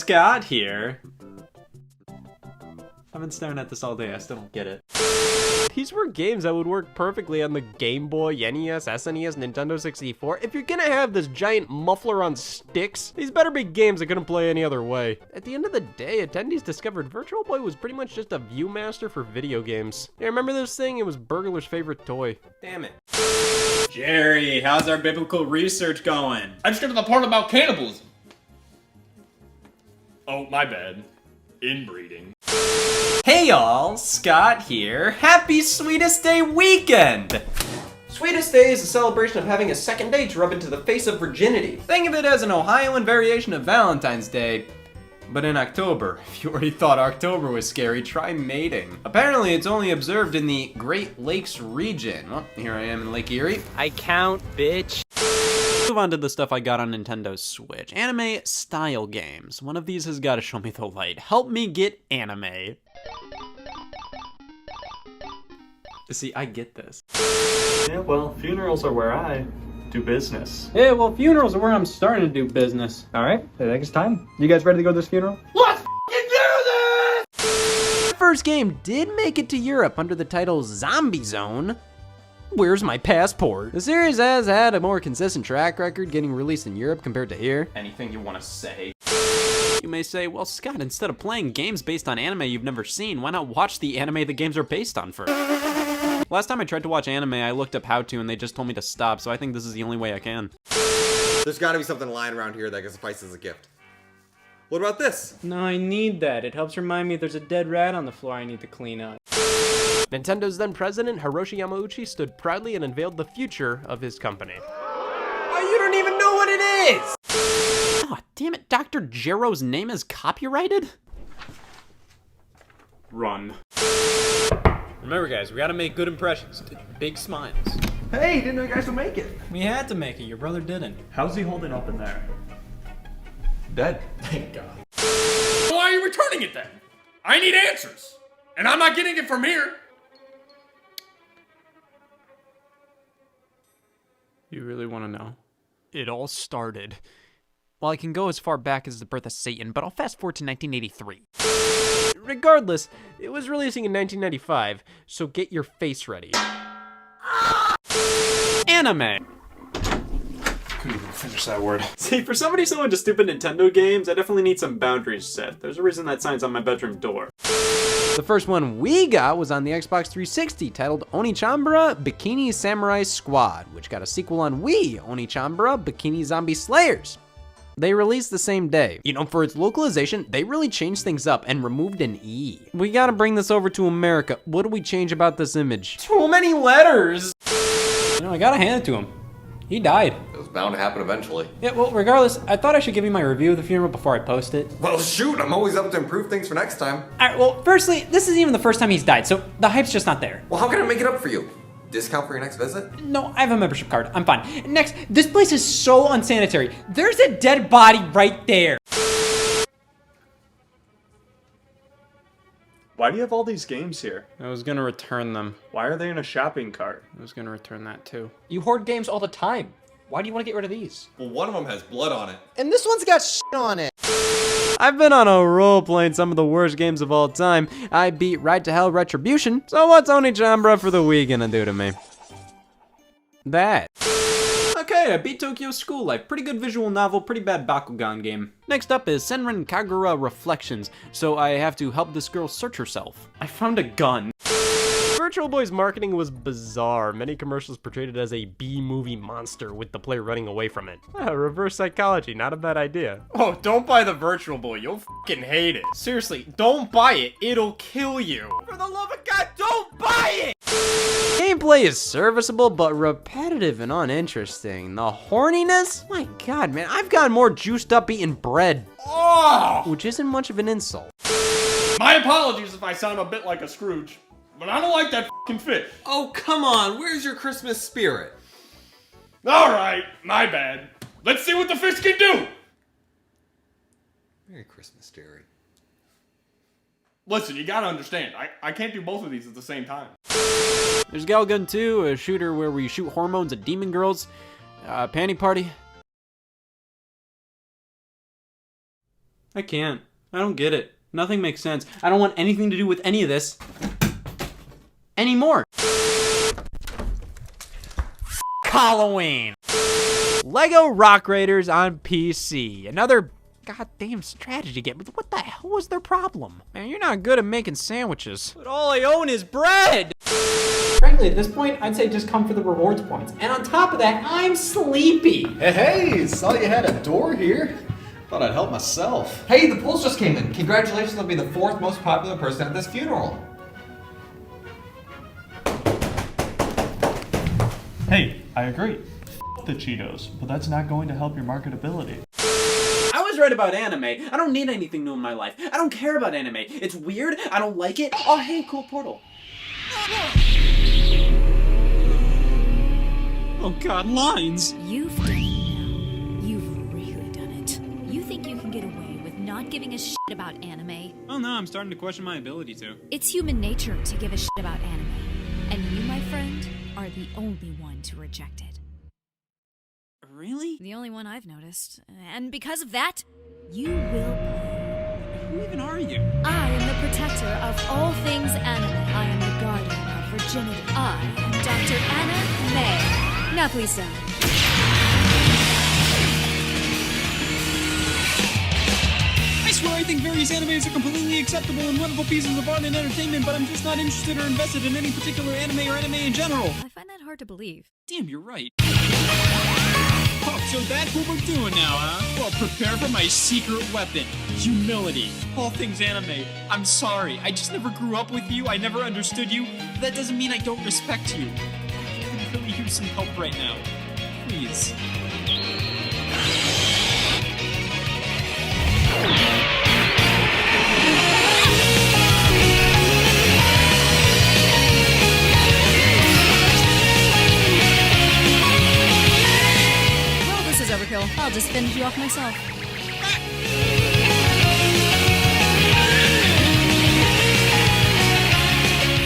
Scott here. I've been staring at this all day, I still don't get it. These were games that would work perfectly on the Game Boy, NES, SNES, Nintendo 64. If you're gonna have this giant muffler on sticks, these better be games that couldn't play any other way. At the end of the day, attendees discovered Virtual Boy was pretty much just a Viewmaster for video games. Yeah, remember this thing? It was Burglar's favorite toy. Damn it. Jerry, how's our biblical research going? I just got to the part about cannibalism. Oh, my bad. Inbreeding. Hey y'all, Scott here. Happy Sweetest Day weekend! Sweetest Day is a celebration of having a second day to rub into the face of virginity. Think of it as an Ohioan variation of Valentine's Day, but in October. If you already thought October was scary, try mating. Apparently it's only observed in the Great Lakes region. Well, here I am in Lake Erie. I count, bitch. Move on to the stuff I got on Nintendo Switch. Anime style games. One of these has got to show me the light. Help me get anime. See, I get this. Yeah, well, funerals are where I do business. Yeah, well, funerals are where I'm starting to do business. All right, I think it's time. You guys ready to go to this funeral? Let's f***ing do this! The first game did make it to Europe under the title Zombie Zone. Where's my passport? The series has had a more consistent track record getting released in Europe compared to here. Anything you want to say? You may say, well, Scott, instead of playing games based on anime you've never seen, why not watch the anime the games are based on first? Last time I tried to watch anime, I looked up how to and they just told me to stop, so I think this is the only way I can. There's gotta be something lying around here that can suffice as a gift. What about this? No, I need that. It helps remind me there's a dead rat on the floor I need to clean up. Nintendo's then president, Hiroshi Yamauchi, stood proudly and unveiled the future of his company. Oh, you don't even know what it is! Oh, damn it, Dr. Gero's name is copyrighted? Run. Remember guys, we gotta make good impressions. Big smiles. Hey, didn't know you guys would make it. We had to make it, your brother didn't. How's he holding up in there? Dead. Thank God. Why are you returning it then? I need answers. And I'm not getting it from here. You really want to know? It all started. Well, I can go as far back as the birth of Satan, but I'll fast forward to 1983. Regardless, it was releasing in 1995, so get your face ready. Anime! Couldn't even finish that word. See, for somebody so into stupid Nintendo games, I definitely need some boundaries set. There's a reason that sign's on my bedroom door. The first one we got was on the Xbox 360, titled Onechanbara Bikini Samurai Squad, which got a sequel on Wii, Onechanbara Bikini Zombie Slayers. They released the same day. You know, for its localization, they really changed things up and removed an E. We gotta bring this over to America. What do we change about this image? Too many letters! You know, I gotta hand it to him. He died. It was bound to happen eventually. Yeah, well, regardless, I thought I should give you my review of the funeral before I post it. Well, shoot, I'm always up to improve things for next time. All right, well, firstly, this isn't even the first time he's died, so the hype's just not there. Well, how can I make it up for you? Discount for your next visit? No, I have a membership card. I'm fine. Next, this place is so unsanitary. There's a dead body right there. Why do you have all these games here? I was gonna return them. Why are they in a shopping cart? I was gonna return that too. You hoard games all the time. Why do you want to get rid of these? Well, one of them has blood on it. And this one's got shit on it. I've been on a roll playing some of the worst games of all time. I beat Right to Hell Retribution, so what's Onechanbara for the Wii gonna do to me? That. Okay, I beat Tokyo School Life. Pretty good visual novel, pretty bad Bakugan game. Next up is Senran Kagura Reflections, so I have to help this girl search herself. I found a gun. Virtual Boy's marketing was bizarre. Many commercials portrayed it as a B-movie monster with the player running away from it. Reverse psychology, not a bad idea. Oh, don't buy the Virtual Boy. You'll fucking hate it. Seriously, don't buy it. It'll kill you. For the love of God, don't buy it! Gameplay is serviceable, but repetitive and uninteresting. The horniness? My God, man, I've gotten more juiced up eating bread. Oh! Which isn't much of an insult. My apologies if I sound a bit like a Scrooge, but I don't like that f***ing fit. Oh, come on. Where's your Christmas spirit? All right, my bad. Let's see what the fish can do. Merry Christmas, Jerry. Listen, you gotta understand, I can't do both of these at the same time. There's Galgun 2, a shooter where we shoot hormones at demon girls. Panty Party. I can't. I don't get it. Nothing makes sense. I don't want anything to do with any of this anymore. Halloween. Lego Rock Raiders on PC. Another goddamn strategy game. What the hell was their problem? Man, you're not good at making sandwiches. But all I own is bread! Frankly, at this point, I'd say just come for the rewards points. And on top of that, I'm sleepy. Hey, saw you had a door here. Thought I'd help myself. Hey, the polls just came in. Congratulations on being the 4th most popular person at this funeral. Hey, I agree. F the Cheetos, but that's not going to help your marketability. I was right about anime. I don't need anything new in my life. I don't care about anime. It's weird. I don't like it. Oh, hey, cool portal. Oh God, lines. You've done it now. You've really done it. You think you can get away with not giving a shit about anime? Oh no, I'm starting to question my ability to. It's human nature to give a shit about anime. And you, my friend, are the only one to reject it. Really? The only one I've noticed. And because of that, you will play. Who even are you? I am the protector of all things anime. I am the guardian of virginity. I am Dr. Anna May. Now please stand. I swear I think various animes are completely acceptable and wonderful pieces of art and entertainment, but I'm just not interested or invested in any particular anime or anime in general. I find that hard to believe. Damn, you're right. Oh, so that's what we're doing now, huh? Well, prepare for my secret weapon. Humility. All things anime. I'm sorry. I just never grew up with you. I never understood you. That doesn't mean I don't respect you. I could really use some help right now. Please. Well, this is overkill. I'll just finish you off myself.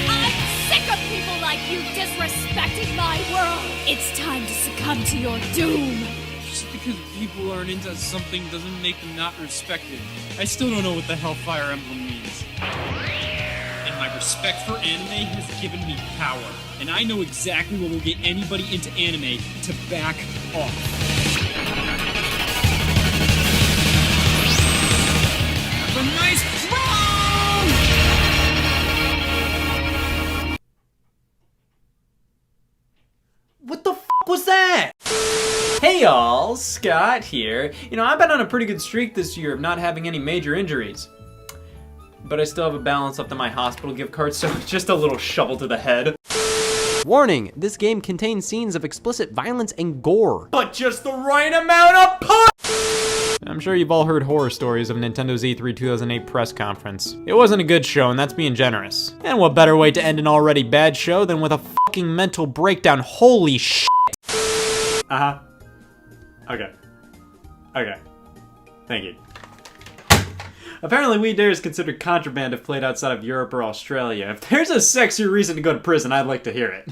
I'm sick of people like you disrespecting my world. It's time to succumb to your doom. Just because people aren't into something doesn't make them not respected. I still don't know what the hell Fire Emblem means. And my respect for anime has given me power. And I know exactly what will get anybody into anime to back off. Have a nice round! What the f was that? Hey y'all, Scott here. You know, I've been on a pretty good streak this year of not having any major injuries. But I still have a balance up to my hospital gift card, so it's just a little shovel to the head. Warning, this game contains scenes of explicit violence and gore. But just the right amount of I'm sure you've all heard horror stories of Nintendo's E3 2008 press conference. It wasn't a good show, and that's being generous. And what better way to end an already bad show than with a fucking mental breakdown, holy shit. Uh-huh. Okay. Okay. Thank you. Apparently Wii Dare is considered contraband if played outside of Europe or Australia. If there's a sexier reason to go to prison, I'd like to hear it.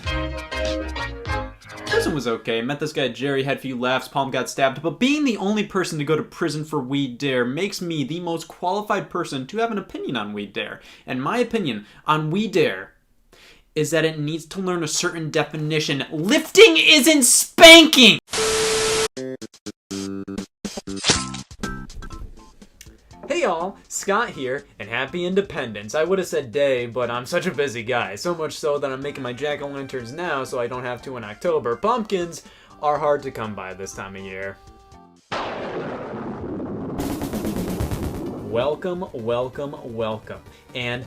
Prison was okay. Met this guy Jerry, had a few laughs, Palm got stabbed, but being the only person to go to prison for Wii Dare makes me the most qualified person to have an opinion on Wii Dare. And my opinion on Wii Dare is that it needs to learn a certain definition. Lifting isn't spanking! Hey y'all, Scott here, and happy Independence. I would have said day, but I'm such a busy guy. So much so that I'm making my jack-o'-lanterns now so I don't have to in October. Pumpkins are hard to come by this time of year. Welcome, welcome, welcome. And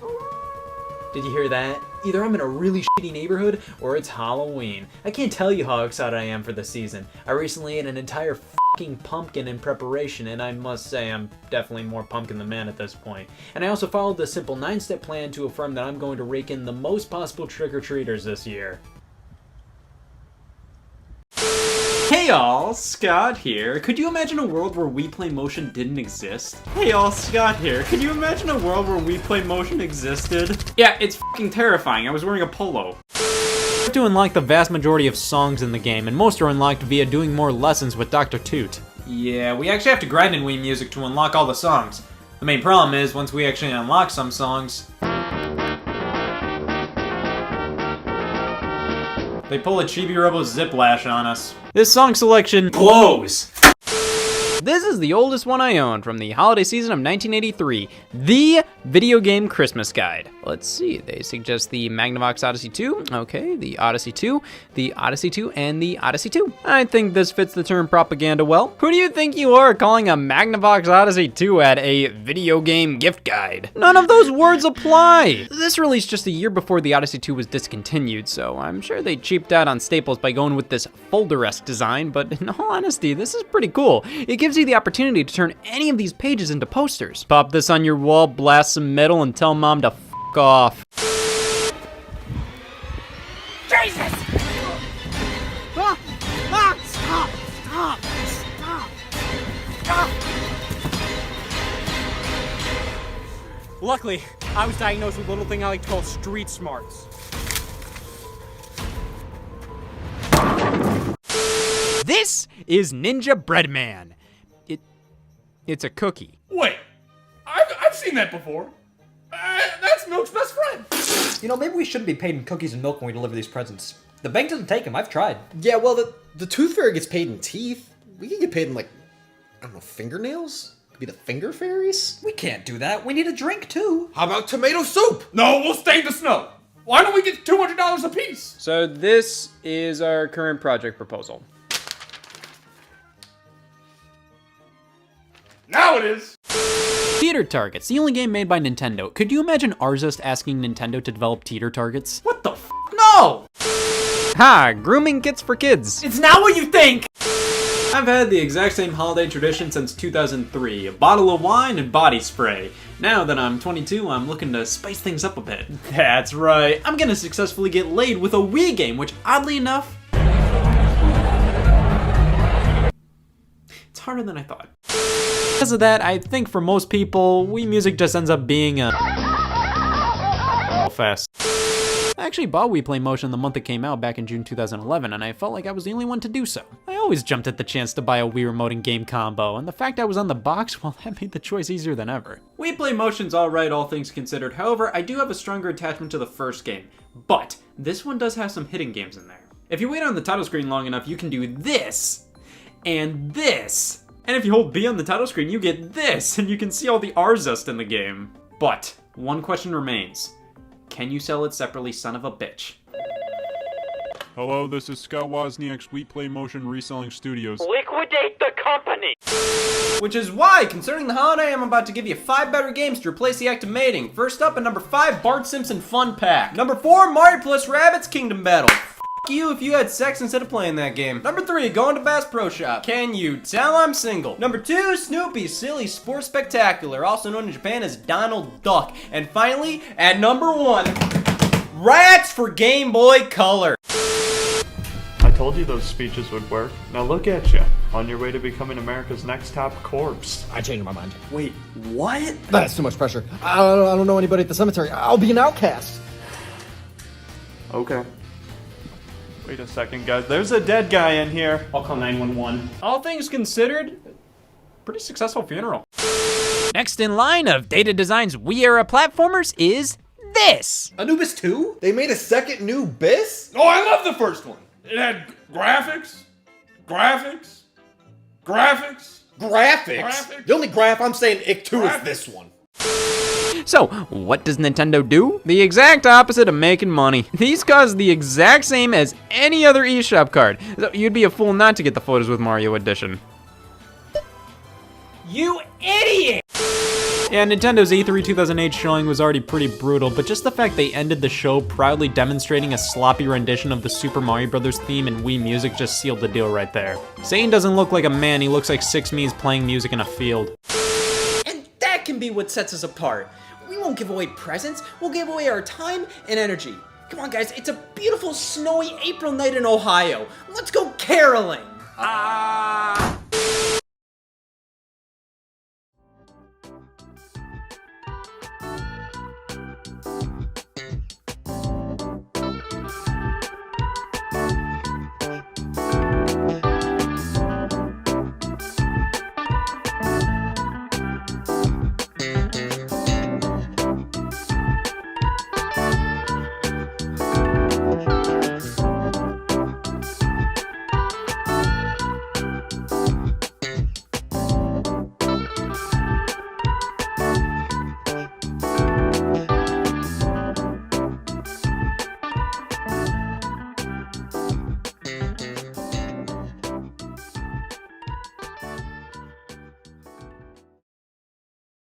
did you hear that? Either I'm in a really shitty neighborhood or it's Halloween. I can't tell you how excited I am for the season. I recently ate an entire fucking pumpkin in preparation, and I must say I'm definitely more pumpkin than man at this point. And I also followed the simple 9-step plan to affirm that I'm going to rake in the most possible trick-or-treaters this year. Hey y'all, Scott here. Could you imagine a world where Wii Play Motion didn't exist? Hey y'all, Scott here. Could you imagine a world where Wii Play Motion existed? Yeah, it's fucking terrifying. I was wearing a polo. You have to unlock the vast majority of songs in the game, and most are unlocked via doing more lessons with Dr. Toot. Yeah, we actually have to grind in Wii Music to unlock all the songs. The main problem is, once we actually unlock some songs, they pull a Chibi Robo Ziplash on us. This song selection blows! This is the oldest one I own from the holiday season of 1983, the Video Game Christmas Guide. Let's see, they suggest the Magnavox Odyssey 2, okay, the Odyssey 2, the Odyssey 2, and the Odyssey 2. I think this fits the term propaganda well. Who do you think you are calling a Magnavox Odyssey 2 at a video game gift guide? None of those words apply! This released just a year before the Odyssey 2 was discontinued, so I'm sure they cheaped out on staples by going with this folder-esque design, but in all honesty, this is pretty cool. It gives you the opportunity to turn any of these pages into posters. Pop this on your wall, blast some metal, and tell mom to f*** off. Jesus! Stop! Luckily, I was diagnosed with a little thing I like to call street smarts. This is Ninja Breadman. It's a cookie. Wait, I've seen that before. That's Milk's best friend. You know, maybe we shouldn't be paid in cookies and milk when we deliver these presents. The bank doesn't take them, I've tried. Yeah, well, the tooth fairy gets paid in teeth. We can get paid in, like, I don't know, fingernails? Could be the finger fairies? We can't do that. We need a drink, too. How about tomato soup? No, we'll stain the snow. Why don't we get $200 a piece? So this is our current project proposal. Now it is. Teeter Targets, the only game made by Nintendo. Could you imagine Arzust asking Nintendo to develop Teeter Targets? What the f? No! Ha! Grooming kits for kids. It's not what you think! I've had the exact same holiday tradition since 2003, a bottle of wine and body spray. Now that I'm 22, I'm looking to spice things up a bit. That's right, I'm gonna successfully get laid with a Wii game, which oddly enough, it's harder than I thought. Because of that, I think for most people, Wii Music just ends up being a fest. I actually bought Wii Play Motion the month it came out back in June 2011, and I felt like I was the only one to do so. I always jumped at the chance to buy a Wii Remote and game combo, and the fact I was on the box, well, that made the choice easier than ever. Wii Play Motion's alright, all things considered. However, I do have a stronger attachment to the first game, but this one does have some hidden games in there. If you wait on the title screen long enough, you can do this, and this. And if you hold B on the title screen, you get this, and you can see all the Arzust in the game. But, one question remains. Can you sell it separately, son of a bitch? Hello, this is Scott Wozniak's Wii Play Motion Reselling Studios. Liquidate the company! Which is why, concerning the holiday, I'm about to give you 5 better games to replace the act of mating. First up at number 5, Bart Simpson Fun Pack. Number 4, Mario plus Rabbids Kingdom Battle. You if you had sex instead of playing that game. Number 3, going to Bass Pro Shop. Can you tell I'm single? Number 2, Snoopy's Silly Sports Spectacular, also known in Japan as Donald Duck. And finally, at number 1, Rats for Game Boy Color. I told you those speeches would work. Now look at you, on your way to becoming America's next top corpse. I changed my mind. Wait, what? That's too much pressure. I don't know anybody at the cemetery. I'll be an outcast. Okay. Wait a second, guys. There's a dead guy in here. I'll call 911. All things considered, pretty successful funeral. Next in line of Data Design's Wii-era platformers is this. Anubis 2? They made a second new Bis? Oh, I love the first one. It had graphics. Graphics? The only graph I'm saying Ick 2 is this one. So, what does Nintendo do? The exact opposite of making money. These cost the exact same as any other eShop card. So you'd be a fool not to get the Photos with Mario edition. You idiot! Yeah, Nintendo's E3 2008 showing was already pretty brutal, but just the fact they ended the show proudly demonstrating a sloppy rendition of the Super Mario Bros. Theme in Wii Music just sealed the deal right there. Zane doesn't look like a man, he looks like 6 me's playing music in a field. And that can be what sets us apart. We won't give away presents, we'll give away our time and energy. Come on guys, it's a beautiful snowy April night in Ohio. Let's go caroling!